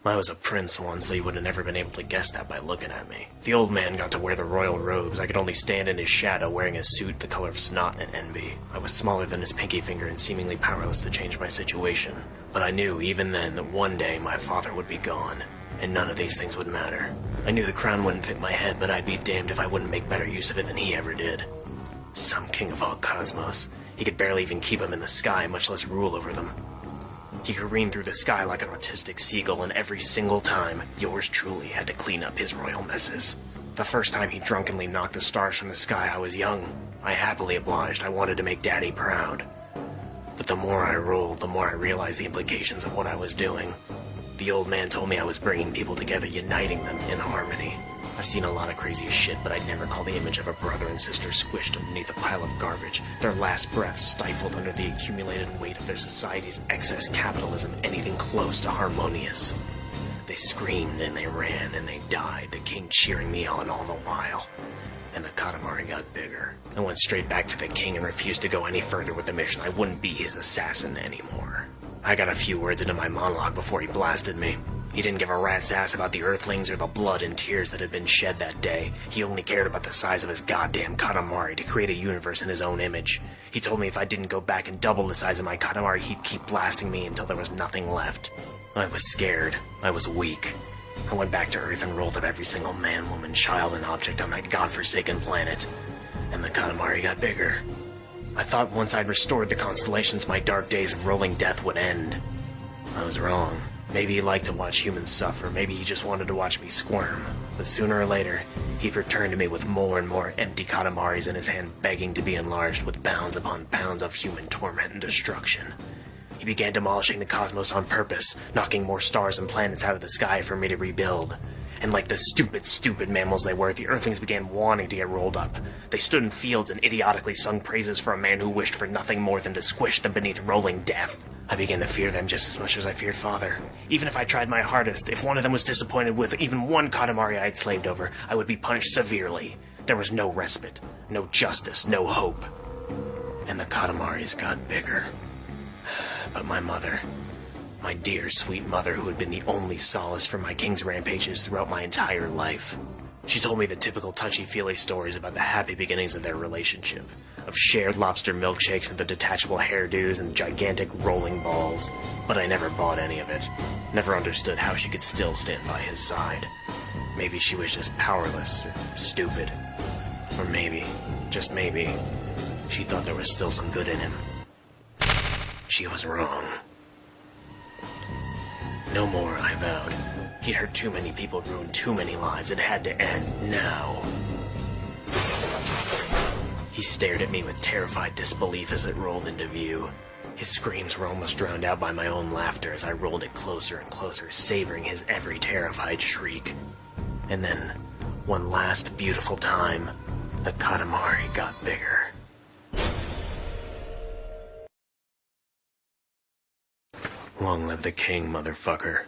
I was a prince once, so you would have never been able to guess that by looking at me. The old man got to wear the royal robes. I could only stand in his shadow wearing a suit the color of snot and envy. I was smaller than his pinky finger and seemingly powerless to change my situation. But I knew, even then, that one day my father would be gone, and none of these things would matter. I knew the crown wouldn't fit my head, but I'd be damned if I wouldn't make better use of it than he ever did. Some king of all cosmos. He could barely even keep them in the sky, much less rule over them. He careened through the sky like an autistic seagull, and every single time, yours truly had to clean up his royal messes. The first time he drunkenly knocked the stars from the sky, I was young. I happily obliged. I wanted to make Daddy proud. But the more I rolled, the more I realized the implications of what I was doing. The old man told me I was bringing people together, uniting them in harmony. I've seen a lot of crazy shit, but I'd never call the image of a brother and sister squished underneath a pile of garbage, their last breaths stifled under the accumulated weight of their society's excess capitalism, anything close to harmonious. They screamed and they ran and they died, the king cheering me on all the while. And the Katamari got bigger. I went straight back to the king and refused to go any further with the mission. I wouldn't be his assassin anymore. I got a few words into my monologue before he blasted me. He didn't give a rat's ass about the Earthlings or the blood and tears that had been shed that day. He only cared about the size of his goddamn Katamari to create a universe in his own image. He told me if I didn't go back and double the size of my Katamari, he'd keep blasting me until there was nothing left. I was scared. I was weak. I went back to Earth and rolled up every single man, woman, child, and object on that godforsaken planet. And the Katamari got bigger. I thought once I'd restored the constellations, my dark days of rolling death would end. I was wrong. Maybe he liked to watch humans suffer, maybe he just wanted to watch me squirm. But sooner or later, he'd return to me with more and more empty Katamaris in his hand, begging to be enlarged with pounds upon pounds of human torment and destruction. He began demolishing the cosmos on purpose, knocking more stars and planets out of the sky for me to rebuild. And like the stupid mammals they were, the Earthlings began wanting to get rolled up. They stood in fields and idiotically sung praises for a man who wished for nothing more than to squish them beneath rolling death. I began to fear them just as much as I feared Father. Even if I tried my hardest, if one of them was disappointed with even one Katamari I had slaved over, I would be punished severely. There was no respite, no justice, no hope. And the Katamaris got bigger. But my mother, my dear, sweet mother, who had been the only solace for my king's rampages throughout my entire life. She told me the typical touchy-feely stories about the happy beginnings of their relationship, of shared lobster milkshakes and the detachable hairdos and gigantic rolling balls. But I never bought any of it, never understood how she could still stand by his side. Maybe she was just powerless, or stupid. Or maybe, just maybe, she thought there was still some good in him. She was wrong. No more, I vowed. He'd hurt too many people, ruined too many lives. It had to end now. He stared at me with terrified disbelief as it rolled into view. His screams were almost drowned out by my own laughter as I rolled it closer and closer, savoring his every terrified shriek. And then, one last beautiful time, the Katamari got bigger. Long live the king, motherfucker.